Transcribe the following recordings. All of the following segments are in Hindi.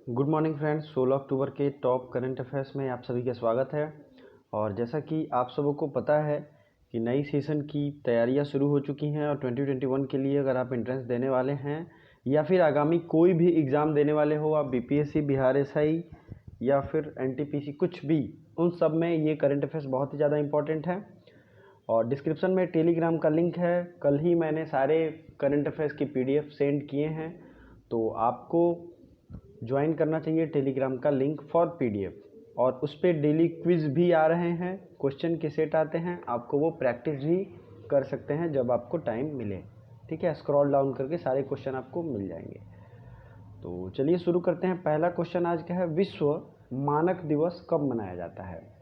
Good morning friends. 16 अक्टूबर के टॉप करंट अफेयर्स में आप सभी का स्वागत है। और जैसा कि आप सबों को पता है कि नई सेशन की तैयारियां शुरू हो चुकी हैं और 2021 के लिए अगर आप एंट्रेंस देने वाले हैं या फिर आगामी कोई भी एग्ज़ाम देने वाले हो, आप बीपीएससी, बिहार एसआई या फिर एनटीपीसी, कुछ भी, उन सब में ये करंट अफेयर्स बहुत ही ज़्यादा इंपॉर्टेंट है। और डिस्क्रिप्शन में टेलीग्राम का लिंक है। कल ही मैंने सारे करंट अफेयर्स की पीडीएफ सेंड किए हैं, तो आपको ज्वाइन करना चाहिए टेलीग्राम का लिंक फॉर पीडीएफ। और उस पर डेली क्विज भी आ रहे हैं, क्वेश्चन के सेट आते हैं, आपको वो प्रैक्टिस भी कर सकते हैं जब आपको टाइम मिले। ठीक है, स्क्रॉल डाउन करके सारे क्वेश्चन आपको मिल जाएंगे। तो चलिए शुरू करते हैं। पहला क्वेश्चन आज का है, विश्व मानक दिवस कब मनाया जाता है?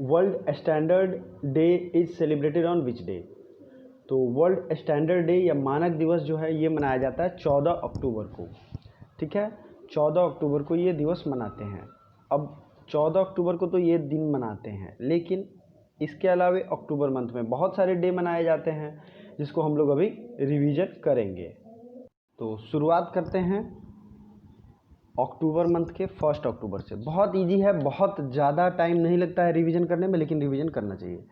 World standard day is celebrated on which day? तो वर्ल्ड स्टैंडर्ड डे या मानक दिवस जो है ये मनाया जाता है 14 अक्टूबर को। ठीक है, 14 अक्टूबर को ये दिवस मनाते हैं। अब 14 अक्टूबर को तो ये दिन मनाते हैं, लेकिन इसके अलावा अक्टूबर मंथ में बहुत सारे डे मनाए जाते हैं जिसको हम लोग अभी रिवीजन करेंगे। तो शुरुआत करते हैं अक्टूबर मंथ के 1 अक्टूबर से। बहुत इजी है, बहुत ज़्यादा टाइम नहीं लगता है रिवीजन करने में, लेकिन रिवीजन करना चाहिए।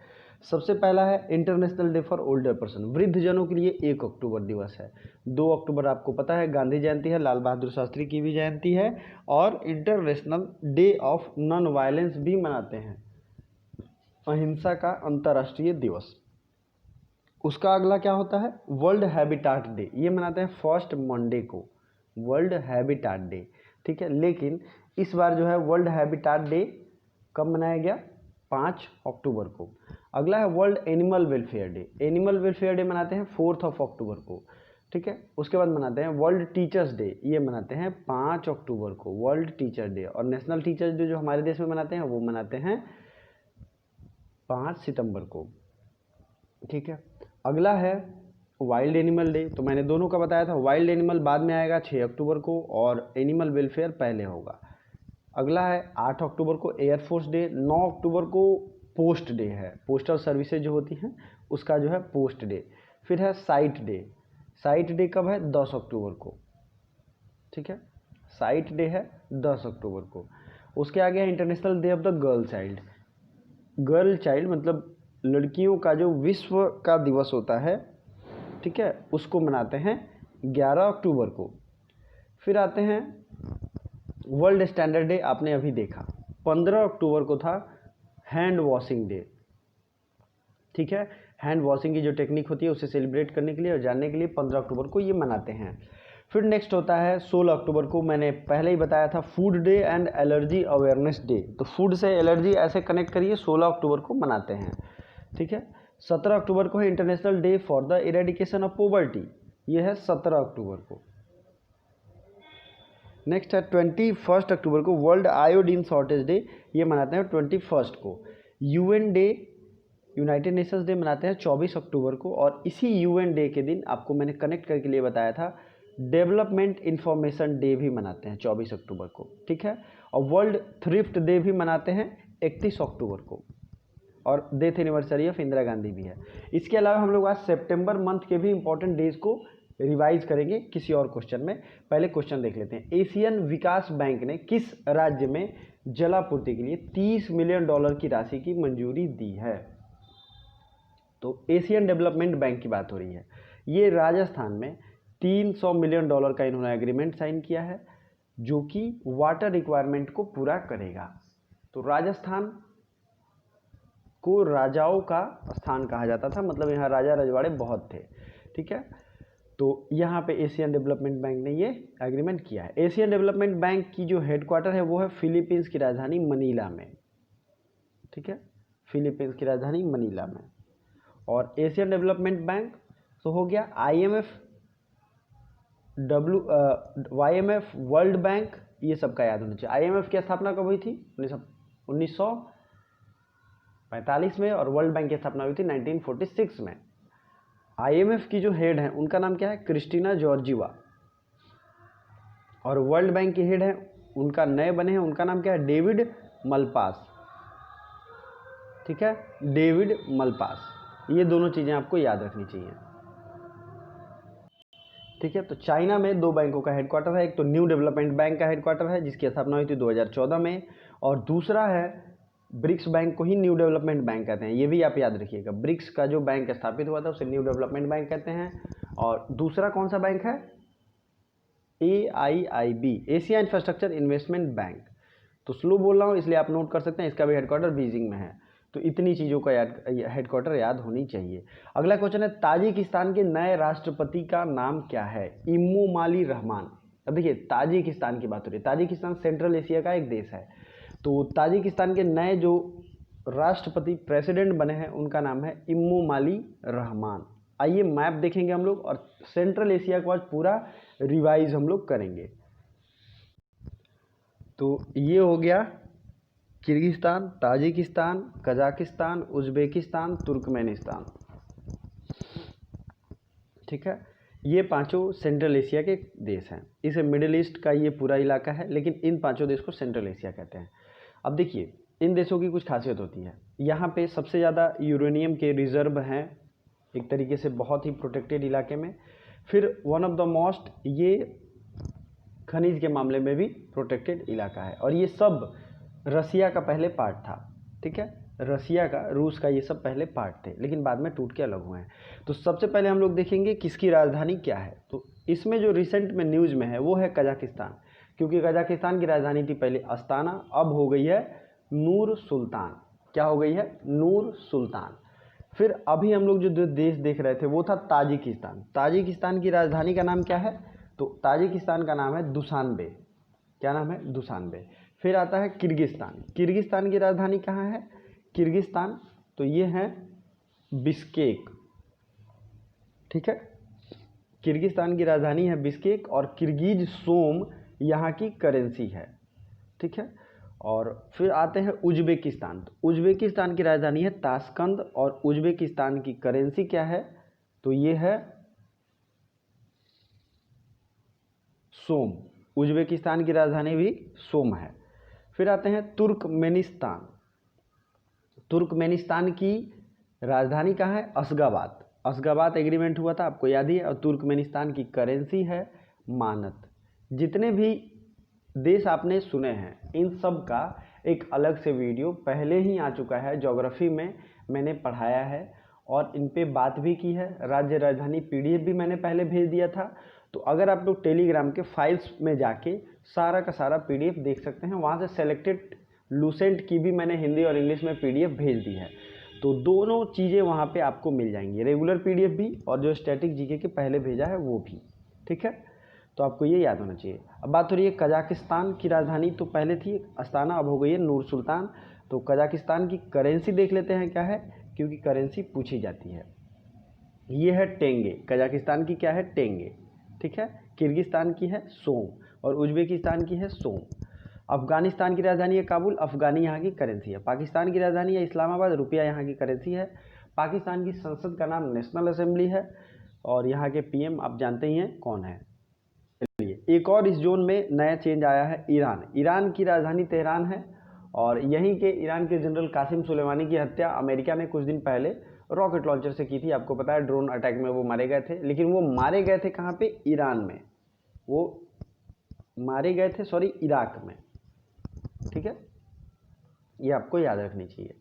सबसे पहला है international day for older person, वृद्धजनों के लिए 1 अक्टूबर दिवस है। 2 अक्टूबर आपको पता है गांधी जयंती है, लाल बहादुर शास्त्री की भी जयंती है। और international day of non violence भी मनाते हैं, अहिंसा का अंतर्राष्ट्रीय दिवस। उसका अगला क्या होता है? वर्ल्ड हैबिटाट डे, ये मनाते हैं 1 मंडे को, वर्ल्ड हैबिटाट डे। ठीक है, लेकिन इस बार जो है वर्ल्ड हैबिटाट डे कब मनाया गया? 5 अक्टूबर को। अगला है world animal welfare day, animal welfare day मनाते हैं 4 अक्टूबर को। ठीक है, उसके बाद मनाते हैं वर्ल्ड टीचर्स डे, ये मनाते हैं 5 अक्टूबर को, वर्ल्ड टीचर डे। और नेशनल टीचर्स डे जो हमारे देश में मनाते हैं वो मनाते हैं 5 सितंबर को। ठीक है, अगला है वाइल्ड एनिमल डे, तो मैंने दोनों का बताया था। वाइल्ड एनिमल बाद में आएगा 6 अक्टूबर को और एनिमल वेलफेयर पहले होगा। अगला है 8 अक्टूबर को एयरफोर्स डे। 9 अक्टूबर को पोस्ट डे है, पोस्टल सर्विसेज जो होती हैं उसका जो है पोस्ट डे। फिर है साइट डे, साइट डे कब है? 10 अक्टूबर को। ठीक है, साइट डे है 10 अक्टूबर को। उसके आगे है international day of the girl child. Girl child मतलब लड़कियों का जो विश्व का दिवस होता है, ठीक है, उसको मनाते हैं 11 अक्टूबर को। फिर आते हैं वर्ल्ड स्टैंडर्ड डे, आपने अभी देखा 15 अक्टूबर को था हैंड वॉशिंग डे। ठीक है, हैंड वॉशिंग की जो टेक्निक होती है उसे सेलिब्रेट करने के लिए और जानने के लिए 15 अक्टूबर को ये मनाते हैं। फिर नेक्स्ट होता है 16 अक्टूबर को, मैंने पहले ही बताया था, food day and allergy awareness day. तो फूड से एलर्जी ऐसे कनेक्ट करिए, 16 अक्टूबर को मनाते हैं। ठीक है, 17 अक्टूबर को है international day for the eradication of poverty, ये है 17 अक्टूबर को। नेक्स्ट है 21 अक्टूबर को वर्ल्ड आयोडीन शॉर्टेज डे, ये मनाते हैं 21 को। UN day, United Nations day मनाते हैं 24 अक्टूबर को। और इसी यूएन डे के दिन आपको मैंने कनेक्ट करके लिए बताया था, डेवलपमेंट इंफॉर्मेशन डे भी मनाते हैं 24 अक्टूबर को। ठीक है, और वर्ल्ड थ्रिफ्ट डे भी मनाते हैं 31 अक्टूबर को। और death anniversary of Indira Gandhi भी है। इसके अलावा हम लोग आज सितंबर मंथ के भी इंपॉर्टेंट डेज को रिवाइज करेंगे किसी और क्वेश्चन में। पहले क्वेश्चन देख लेते हैं। एशियन विकास बैंक ने किस राज्य में जलापूर्ति के लिए $30 मिलियन की राशि की मंजूरी दी है? तो एशियन डेवलपमेंट बैंक की बात हो रही है। ये राजस्थान में $300 मिलियन का इन्होंने एग्रीमेंट साइन किया है, जो कि वाटर रिक्वायरमेंट को पूरा करेगा। तो राजस्थान को राजाओं का स्थान कहा जाता था, मतलब यहाँ राजा रजवाड़े बहुत थे। ठीक है, तो यहाँ पे एशियन डेवलपमेंट बैंक ने ये एग्रीमेंट किया है। एशियन डेवलपमेंट बैंक की जो हेडक्वार्टर है वो है फिलीपींस की राजधानी मनीला में। ठीक है, फिलीपींस की राजधानी मनीला में। और एशियन डेवलपमेंट बैंक तो हो गया। वाईएमएफ, वर्ल्ड बैंक, ये सबका याद होना चाहिए। आईएमएफ की स्थापना कब हुई थी? 1945 में, और वर्ल्ड बैंक की स्थापना हुई थी 1946 में। आईएमएफ की जो हेड है उनका नाम क्या है? Kristalina Georgieva. और वर्ल्ड बैंक की हेड है, उनका नए बने हैं, उनका नाम क्या है? David Malpass. ठीक है, डेविड मलपास। ये दोनों चीज़ें आपको याद रखनी चाहिए। ठीक है। तो चाइना में 2 बैंकों का हेडक्वार्टर है, एक तो न्यू डेवलपमेंट बैंक का हेडक्वार्टर है जिसकी स्थापना हुई थी 2014 में, और दूसरा है ब्रिक्स बैंक को ही न्यू डेवलपमेंट बैंक कहते हैं, ये भी आप याद रखिएगा। ब्रिक्स का जो बैंक स्थापित हुआ था उसे न्यू डेवलपमेंट बैंक कहते हैं। और दूसरा कौन सा बैंक है? AIIB, Asia infrastructure investment bank. तो स्लो बोल रहा हूँ इसलिए आप नोट कर सकते हैं, इसका भी हेडक्वार्टर बीजिंग में है। तो इतनी चीज़ों का हेडक्वार्टर याद होनी चाहिए। अगला क्वेश्चन है, ताजिकिस्तान के नए राष्ट्रपति का नाम क्या है? Emomali Rahmon. अब देखिए ताजिकिस्तान की बात हो रही है, ताजिकिस्तान सेंट्रल एशिया का एक देश है। तो ताजिकिस्तान के नए जो राष्ट्रपति प्रेसिडेंट बने हैं उनका नाम है इमोमाली रहमान। आइए मैप देखेंगे हम लोग और सेंट्रल एशिया को आज पूरा रिवाइज हम लोग करेंगे। तो ये हो गया Kyrgyzstan, Tajikistan, Kazakhstan, Uzbekistan, Turkmenistan. ठीक है, ये पांचों सेंट्रल एशिया के देश हैं। इसे मिडिल ईस्ट का ये पूरा इलाका है, लेकिन इन पांचों देश को सेंट्रल एशिया कहते हैं। अब देखिए इन देशों की कुछ खासियत होती है। यहाँ पे सबसे ज़्यादा यूरेनियम के रिजर्व हैं, एक तरीके से बहुत ही प्रोटेक्टेड इलाके में। फिर वन ऑफ द मोस्ट, ये खनिज के मामले में भी प्रोटेक्टेड इलाका है। और ये सब रसिया का पहले पार्ट था। ठीक है, रसिया का, रूस का, ये सब पहले पार्ट थे, लेकिन बाद में टूट के अलग हुए हैं। तो सबसे पहले हम लोग देखेंगे किसकी राजधानी क्या है। तो इसमें जो रिसेंट में न्यूज़ में है वो है कजाकिस्तान, क्योंकि कजाकिस्तान की राजधानी थी पहले अस्ताना, अब हो गई है नूर सुल्तान। क्या हो गई है? नूर सुल्तान। फिर अभी हम लोग जो देश देख रहे थे वो था ताजिकिस्तान। ताजिकिस्तान की राजधानी का नाम क्या है? तो ताजिकिस्तान का नाम है दुशानबे। क्या नाम है? दुशानबे। फिर आता है किर्गिस्तान। किर्गिस्तान की राजधानी कहाँ है? किर्गिस्तान, तो ये है बिश्केक। ठीक है, किर्गिस्तान की राजधानी है बिश्केक और किर्गिज सोम यहाँ की करेंसी है। ठीक है, और फिर आते हैं उज्बेकिस्तान। तो उज्बेकिस्तान की राजधानी है ताशकंद और उज्बेकिस्तान की करेंसी क्या है? तो ये है सोम। उज्बेकिस्तान की राजधानी भी सोम है। फिर आते हैं तुर्कमेनिस्तान। तुर्कमेनिस्तान की राजधानी कहाँ है? अशगाबाद। अशगाबाद एग्रीमेंट हुआ था, आपको याद ही है। और तुर्कमेनिस्तान की करेंसी है मानत। जितने भी देश आपने सुने हैं इन सब का एक अलग से वीडियो पहले ही आ चुका है, ज्योग्राफी में मैंने पढ़ाया है और इन पे बात भी की है। राज्य राजधानी PDF भी मैंने पहले भेज दिया था। तो अगर आप लोग टेलीग्राम के फाइल्स में जाके सारा का सारा PDF देख सकते हैं, वहाँ से सेलेक्टेड लूसेंट की भी मैंने हिंदी और इंग्लिश में PDF भेज दी है। तो दोनों चीज़ें वहाँ पे आपको मिल जाएंगी, रेगुलर PDF भी और जो स्टैटिक जीके के पहले भेजा है वो भी। ठीक है, तो आपको ये याद होना चाहिए। अब बात हो रही है कजाकिस्तान की राजधानी, तो पहले थी अस्ताना, अब हो गई है नूर सुल्तान। तो कजाकिस्तान की करेंसी देख लेते हैं क्या है, क्योंकि करेंसी पूछी जाती है। ये है टेंगे। कजाकिस्तान की क्या है? टेंगे। ठीक है, किर्गिस्तान की है सोम और उज्बेकिस्तान की है सोम। अफगानिस्तान की राजधानी है काबुल, अफगानी यहाँ की करेंसी है। पाकिस्तान की राजधानी है इस्लामाबाद, रुपया यहाँ की करेंसी है। पाकिस्तान की संसद का नाम नेशनल असेंबली है और यहाँ के PM आप जानते ही हैं कौन है। चलिए, एक और इस जोन में नया चेंज आया है, ईरान। ईरान की राजधानी तेहरान है और यहीं के ईरान के जनरल कासिम सुलेमानी की हत्या अमेरिका ने कुछ दिन पहले रॉकेट लॉन्चर से की थी। आपको पता है ड्रोन अटैक में वो मारे गए थे, लेकिन वो मारे गए थे कहाँ पे? ईरान में। वो मारे गए थे, सॉरी, इराक में। ठीक है, ये आपको याद रखनी चाहिए।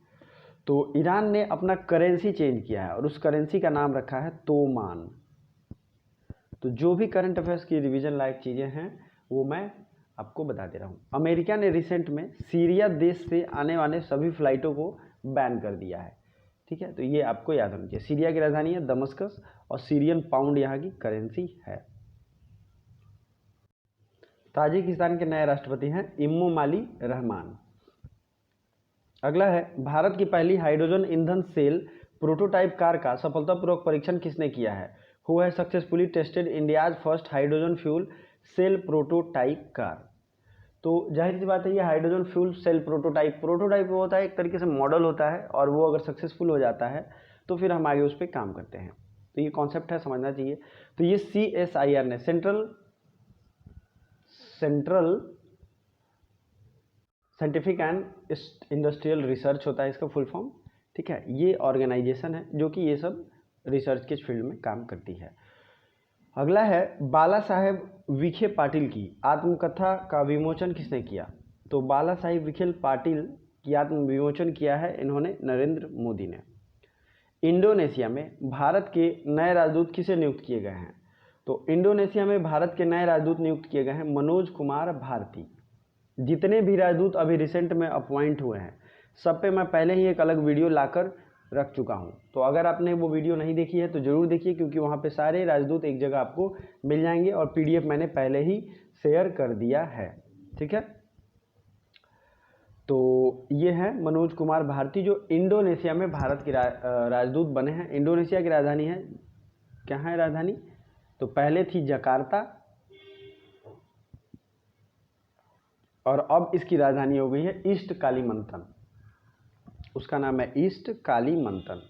तो ईरान ने अपना करेंसी चेंज किया है और उस करेंसी का नाम रखा है तोमान। तो जो भी करंट अफेयर्स की रिवीजन लायक चीज़ें हैं वो मैं आपको बता दे रहा हूँ। अमेरिका ने रिसेंट में सीरिया देश से आने वाले सभी फ्लाइटों को बैन कर दिया है। ठीक है, तो ये आपको याद होना चाहिए। सीरिया की राजधानी है दमस्कस और सीरियन पाउंड यहाँ की करेंसी है। ताजिकिस्तान के नए राष्ट्रपति हैं इमोमाली रहमान। अगला है, भारत की पहली हाइड्रोजन ईंधन सेल प्रोटोटाइप कार का सफलतापूर्वक परीक्षण किसने किया है? Who has successfully tested India's first hydrogen fuel cell prototype car? तो जाहिर सी बात है ये हाइड्रोजन फ्यूल सेल प्रोटोटाइप वो होता है, एक तरीके से मॉडल होता है, और वो अगर सक्सेसफुल हो जाता है तो फिर हम आगे उस पर काम करते हैं। तो ये कॉन्सेप्ट है, समझना चाहिए। तो ये CSIR ने, central scientific and industrial research होता है इसका फुल फॉर्म। ठीक है, ये ऑर्गेनाइजेशन है जो कि ये सब रिसर्च के फील्ड में काम करती है। अगला है बाला साहेब विखे पाटिल की आत्मकथा का विमोचन किसने किया? तो बाला साहेब विखे पाटिल की आत्मविमोचन किया है इन्होंने नरेंद्र मोदी ने। इंडोनेशिया में भारत के नए राजदूत किसे नियुक्त किए गए हैं? तो इंडोनेशिया में भारत के नए राजदूत नियुक्त किए गए हैं मनोज कुमार भारती। जितने भी राजदूत अभी रिसेंट में अपॉइंट हुए हैं सब पे मैं पहले ही एक अलग वीडियो लाकर रख चुका हूं, तो अगर आपने वो वीडियो नहीं देखी है तो ज़रूर देखिए, क्योंकि वहाँ पे सारे राजदूत एक जगह आपको मिल जाएंगे और PDF मैंने पहले ही शेयर कर दिया है। ठीक है, तो ये है मनोज कुमार भारती जो इंडोनेशिया में भारत के राजदूत बने हैं। इंडोनेशिया की राजधानी है, क्या है राजधानी? तो पहले थी जकार्ता और अब इसकी राजधानी हो गई है ईस्ट कालीमंतन। उसका नाम है ईस्ट कालीमंतन।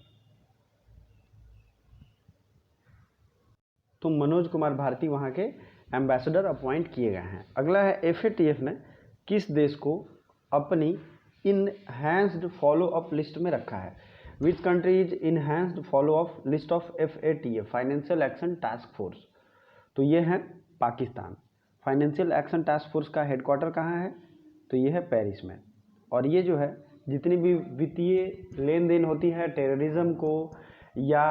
तो मनोज कुमार भारती वहाँ के एम्बेसडर अपॉइंट किए गए हैं। अगला है FATF ने किस देश को अपनी इनहैंस्ड फॉलो अप लिस्ट में रखा है? Which country is enhanced follow up list of FATF financial action task force? तो ये है Pakistan. Financial action task force का हेडक्वार्टर कहाँ है? तो ये है पेरिस में। और ये जो है जितनी भी वित्तीय लेन देन होती है टेररिज्म को या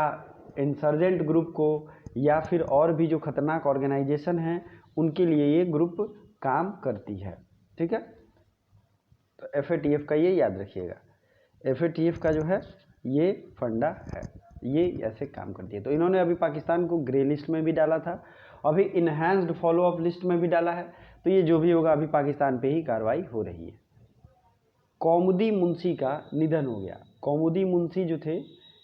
इंसर्जेंट ग्रुप को या फिर और भी जो खतरनाक ऑर्गेनाइजेशन हैं उनके लिए ये ग्रुप काम करती है। ठीक है, तो FATF का ये याद रखिएगा। FATF का जो है ये फंडा है, ये ऐसे काम करती है। तो इन्होंने अभी पाकिस्तान को ग्रे लिस्ट में भी डाला था, अभी इनहैंस्ड फॉलो अप लिस्ट में भी डाला है। तो ये जो भी होगा अभी पाकिस्तान पे ही कार्रवाई हो रही है। कौमुदी मुंशी का निधन हो गया। कौमुदी मुंशी जो थे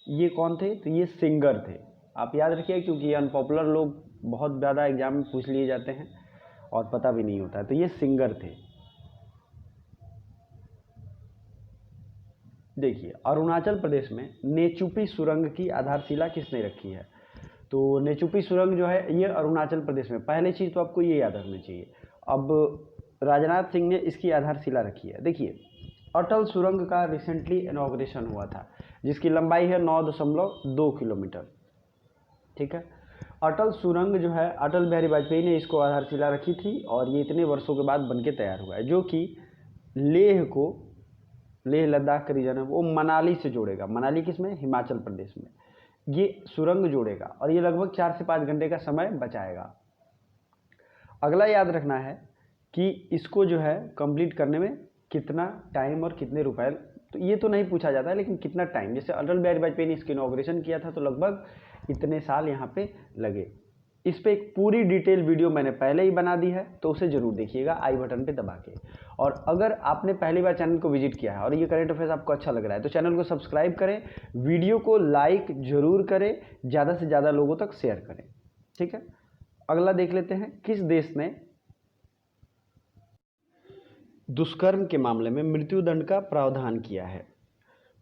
ये कौन थे? तो ये सिंगर थे। आप याद रखिए, क्योंकि ये अनपॉपुलर लोग बहुत ज़्यादा एग्जाम में पूछ लिए जाते हैं और पता भी नहीं होता है। तो ये सिंगर थे। देखिए, अरुणाचल प्रदेश में नेचुपी सुरंग की आधारशिला किसने रखी है? तो नेचुपी सुरंग जो है ये अरुणाचल प्रदेश में, पहले चीज़ तो आपको ये याद रखनी चाहिए। अब राजनाथ सिंह ने इसकी आधारशिला रखी है। देखिए, अटल सुरंग का रिसेंटली इनॉग्रेशन हुआ था जिसकी लंबाई है 9.2 किलोमीटर। ठीक है, अटल सुरंग जो है अटल बिहारी वाजपेयी ने इसको आधारशिला रखी थी और ये इतने वर्षों के बाद बनके तैयार हुआ है, जो कि लेह को, लेह लद्दाख का रीजन है वो मनाली से जोड़ेगा। मनाली किसमें? हिमाचल प्रदेश में ये सुरंग जोड़ेगा और ये लगभग 4 से 5 घंटे का समय बचाएगा। अगला याद रखना है कि इसको जो है कंप्लीट करने में कितना टाइम और कितने रुपए, तो ये तो नहीं पूछा जाता है, लेकिन कितना टाइम, जैसे अटल बिहारी वाजपेयी ने इसकी इनॉग्रेशन किया था तो लगभग इतने साल यहाँ पे लगे। इस पर एक पूरी डिटेल वीडियो मैंने पहले ही बना दी है, तो उसे ज़रूर देखिएगा आई बटन पे दबा के। और अगर आपने पहली बार चैनल को विजिट किया है और ये करंट अफेयर्स आपको अच्छा लग रहा है तो चैनल को सब्सक्राइब करें, वीडियो को लाइक जरूर करें, ज़्यादा से ज़्यादा लोगों तक शेयर करें। ठीक है, अगला देख लेते हैं, किस देश ने दुष्कर्म के मामले में मृत्युदंड का प्रावधान किया है?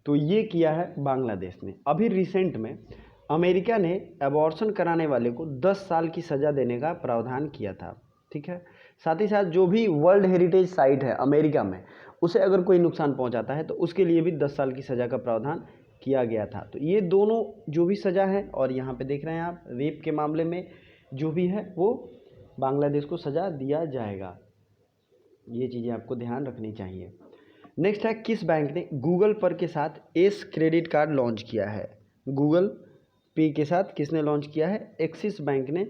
तो ये किया है बांग्लादेश ने। अभी रिसेंट में अमेरिका ने अबॉर्शन कराने वाले को 10 साल की सज़ा देने का प्रावधान किया था। ठीक है, साथ ही साथ जो भी वर्ल्ड हेरिटेज साइट है अमेरिका में उसे अगर कोई नुकसान पहुंचाता है तो उसके लिए भी 10 साल की सज़ा का प्रावधान किया गया था। तो ये दोनों जो भी सज़ा है, और यहाँ पे देख रहे हैं आप रेप के मामले में जो भी है वो बांग्लादेश को सज़ा दिया जाएगा। ये चीज़ें आपको ध्यान रखनी चाहिए। नेक्स्ट है, किस बैंक ने गूगल पर के साथ एस क्रेडिट कार्ड लॉन्च किया है? गूगल पे के साथ किसने लॉन्च किया है? एक्सिस बैंक ने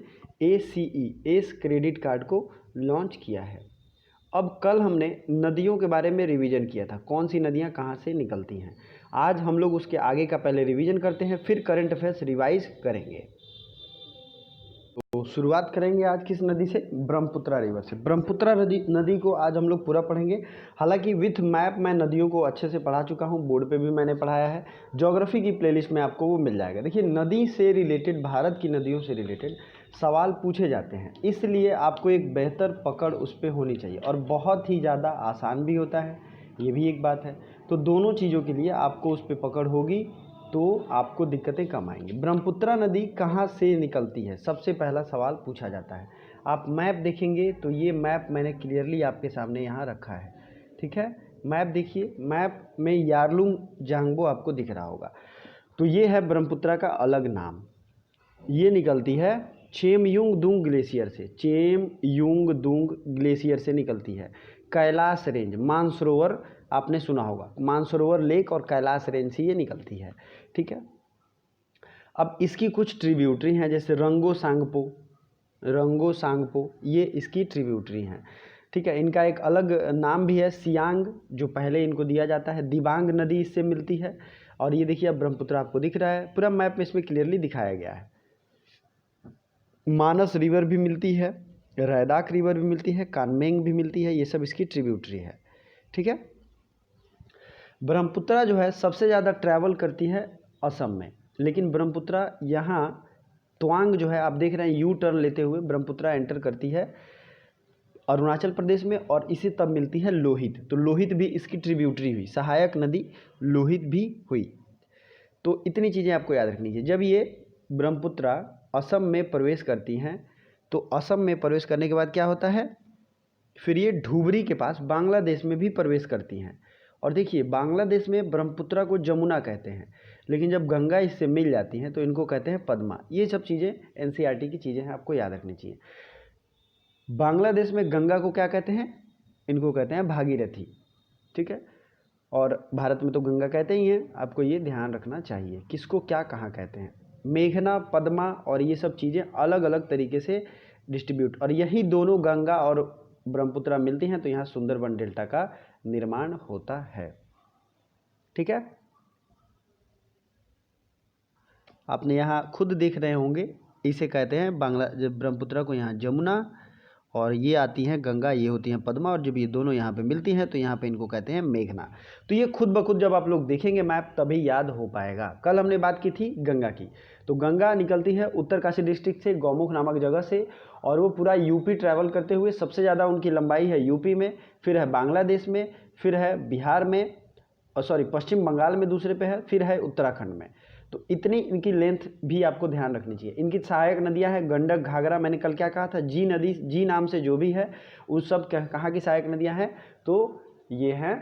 एस क्रेडिट कार्ड को लॉन्च किया है। अब कल हमने नदियों के बारे में रिवीजन किया था, कौन सी नदियां कहां से निकलती हैं। आज हम लोग उसके आगे का पहले रिवीजन करते हैं, फिर करंट अफेयर्स रिवाइज करेंगे। तो शुरुआत करेंगे आज किस नदी से? ब्रह्मपुत्रा रिवर से। ब्रह्मपुत्रा नदी को आज हम लोग पूरा पढ़ेंगे। हालांकि विथ मैप मैं नदियों को अच्छे से पढ़ा चुका हूं, बोर्ड पे भी मैंने पढ़ाया है, ज्योग्राफी की प्लेलिस्ट में आपको वो मिल जाएगा। देखिए, नदी से रिलेटेड, भारत की नदियों से रिलेटेड सवाल पूछे जाते हैं, इसलिए आपको एक बेहतर पकड़ उस पर होनी चाहिए और बहुत ही ज़्यादा आसान भी होता है, ये भी एक बात है। तो दोनों चीज़ों के लिए आपको उस पर पकड़ होगी तो आपको दिक्कतें कम आएंगी। ब्रह्मपुत्रा नदी कहाँ से निकलती है, सबसे पहला सवाल पूछा जाता है। आप मैप देखेंगे तो ये मैप मैंने क्लियरली आपके सामने यहाँ रखा है। ठीक है, मैप देखिए, मैप में यार्लुंग जांगबो आपको दिख रहा होगा। तो ये है ब्रह्मपुत्रा का अलग नाम, ये निकलती है चेमयुंगदुंग ग्लेशियर से, चेमयुंगदुंग ग्लेशियर से निकलती है। कैलाश रेंज, मानसरोवर आपने सुना होगा, मानसरोवर लेक और कैलाश रेंज से ये निकलती है। ठीक है, अब इसकी कुछ ट्रिब्यूटरी हैं, जैसे रंगो सांगपो, ये इसकी ट्रिब्यूटरी हैं। ठीक है, इनका एक अलग नाम भी है सियांग, जो पहले इनको दिया जाता है। दिबांग नदी इससे मिलती है। और ये देखिए अब ब्रह्मपुत्र आपको दिख रहा है, पूरा मैप में इसमें क्लियरली दिखाया गया है। मानस रिवर भी मिलती है, रैदाक रिवर भी मिलती है, कानमेंग भी मिलती है, ये सब इसकी ट्रिब्यूटरी है। ठीक है, ब्रह्मपुत्र जो है सबसे ज़्यादा ट्रैवल करती है असम में, लेकिन ब्रह्मपुत्र यहाँ तवांग जो है आप देख रहे हैं यू टर्न लेते हुए ब्रह्मपुत्र एंटर करती है अरुणाचल प्रदेश में, और इसे तब मिलती है लोहित। तो लोहित भी इसकी ट्रिब्यूटरी हुई, सहायक नदी लोहित भी हुई। तो इतनी चीज़ें आपको याद रखनी चाहिए। जब ये ब्रह्मपुत्र असम में प्रवेश करती हैं तो असम में प्रवेश करने के बाद क्या होता है, फिर ये धुबरी के पास बांग्लादेश में भी प्रवेश करती हैं। और देखिए बांग्लादेश में ब्रह्मपुत्र को जमुना कहते हैं, लेकिन जब गंगा इससे मिल जाती हैं तो इनको कहते हैं पद्मा। ये सब चीज़ें एनसीईआरटी की चीज़ें हैं, आपको याद रखनी चाहिए। बांग्लादेश में गंगा को क्या कहते हैं, इनको कहते हैं भागीरथी। ठीक है, और भारत में तो गंगा कहते ही हैं, आपको ये ध्यान रखना चाहिए किसको क्या कहाँ कहते हैं। मेघना, पद्मा और ये सब चीज़ें अलग अलग तरीके से डिस्ट्रीब्यूट, और यही दोनों गंगा और ब्रह्मपुत्र मिलती हैं तो यहाँ सुंदरबन डेल्टा का निर्माण होता है। ठीक है, आपने यहाँ खुद देख रहे होंगे, इसे कहते हैं ब्रह्मपुत्र को यहाँ जमुना, और ये आती हैं गंगा, ये होती हैं पद्मा, और जब ये दोनों यहाँ पे मिलती हैं तो यहाँ पे इनको कहते हैं मेघना। तो ये खुद ब खुद जब आप लोग देखेंगे मैप तभी याद हो पाएगा। कल हमने बात की थी गंगा की, तो गंगा निकलती है उत्तरकाशी डिस्ट्रिक्ट से, गौमुख नामक जगह से, और वो पूरा यूपी ट्रैवल करते हुए, सबसे ज़्यादा उनकी लंबाई है यूपी में, फिर है बांग्लादेश में, फिर है बिहार में, पश्चिम बंगाल में दूसरे पे है, फिर है उत्तराखंड में। तो इतनी इनकी लेंथ भी आपको ध्यान रखनी चाहिए। इनकी सहायक नदियां हैं गंडक, घाघरा, मैंने कल क्या कहा था, जी नदी, जी नाम से जो भी है उस सब कहाँ की सहायक नदियां हैं, तो ये हैं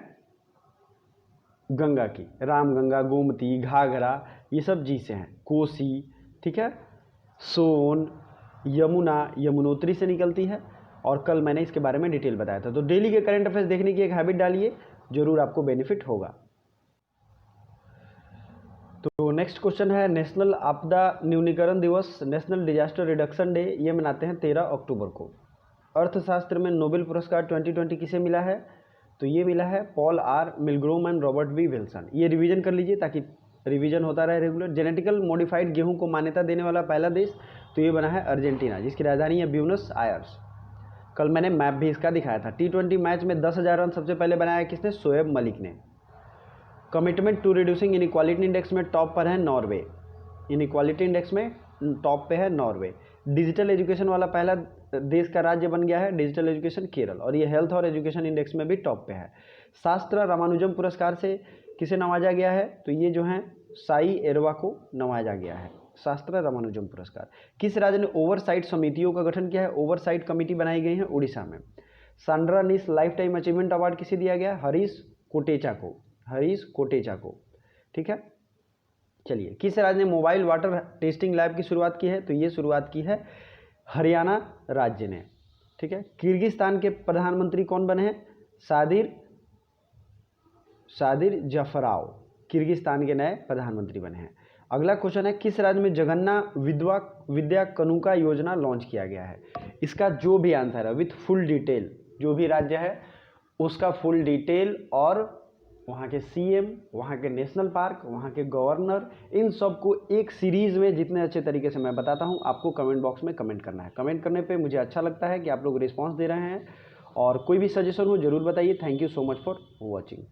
गंगा की, रामगंगा, गोमती, घाघरा, ये सब जी से हैं। कोसी, ठीक है, सोन, यमुना, यमुनोत्री से निकलती है, और कल मैंने इसके बारे में डिटेल बताया था। तो डेली के करंट अफेयर्स देखने की एक हैबिट डालिए, जरूर आपको बेनिफिट होगा। तो नेक्स्ट क्वेश्चन है, नेशनल आपदा न्यूनीकरण दिवस, नेशनल डिजास्टर रिडक्शन डे, ये मनाते हैं 13 अक्टूबर को। अर्थशास्त्र में नोबेल पुरस्कार 2020 किसे मिला है, तो ये मिला है Paul R Milgrom and Robert B Wilson. ये रिवीजन कर लीजिए ताकि रिवीजन होता रहे रेगुलर। जेनेटिकल मॉडिफाइड गेहूं को मान्यता देने वाला पहला देश, तो ये बना है अर्जेंटीना, जिसकी राजधानी है ब्यूनस आयर्स। कल मैंने मैप भी इसका दिखाया था। T20 मैच में 10,000 रन सबसे पहले बनाया किसने, शोएब मलिक ने। Commitment to reducing inequality index में टॉप पर है नॉर्वे, इनइक्वालिटी इंडेक्स में टॉप पे है नॉर्वे। डिजिटल एजुकेशन वाला पहला देश का राज्य बन गया है डिजिटल एजुकेशन केरल, और ये हेल्थ और एजुकेशन इंडेक्स में भी टॉप पे है। शास्त्र रामानुजम पुरस्कार से किसे नवाजा गया है, तो ये जो हैं साई एरवा को नवाजा गया है, शास्त्र रामानुजम पुरस्कार। किस राज्य ने ओवरसाइट समितियों का गठन किया है, ओवरसाइट कमेटी बनाई गई है उड़ीसा में। सांड्रा निस लाइफ टाइम अचीवमेंट अवार्ड किसे दिया गया, हरीश कोटेचा को। ठीक है, चलिए, किस राज्य ने मोबाइल वाटर टेस्टिंग लैब की शुरुआत की है, तो ये शुरुआत की है हरियाणा राज्य ने। ठीक है, किर्गिस्तान के प्रधानमंत्री कौन बने हैं, सादिर जफराव, किर्गिस्तान के नए प्रधानमंत्री बने हैं। अगला क्वेश्चन है, किस राज्य में जगन्ना विद्या कनुका योजना लॉन्च किया गया है। इसका जो भी आंसर है विथ फुल डिटेल, जो भी राज्य है उसका फुल डिटेल, और वहाँ के सीएम, वहाँ के नेशनल पार्क, वहाँ के गवर्नर, इन सब को एक सीरीज़ में जितने अच्छे तरीके से मैं बताता हूँ आपको कमेंट बॉक्स में कमेंट करना है। कमेंट करने पे मुझे अच्छा लगता है कि आप लोग रिस्पांस दे रहे हैं, और कोई भी सजेशन हो जरूर बताइए। Thank you so much for watching.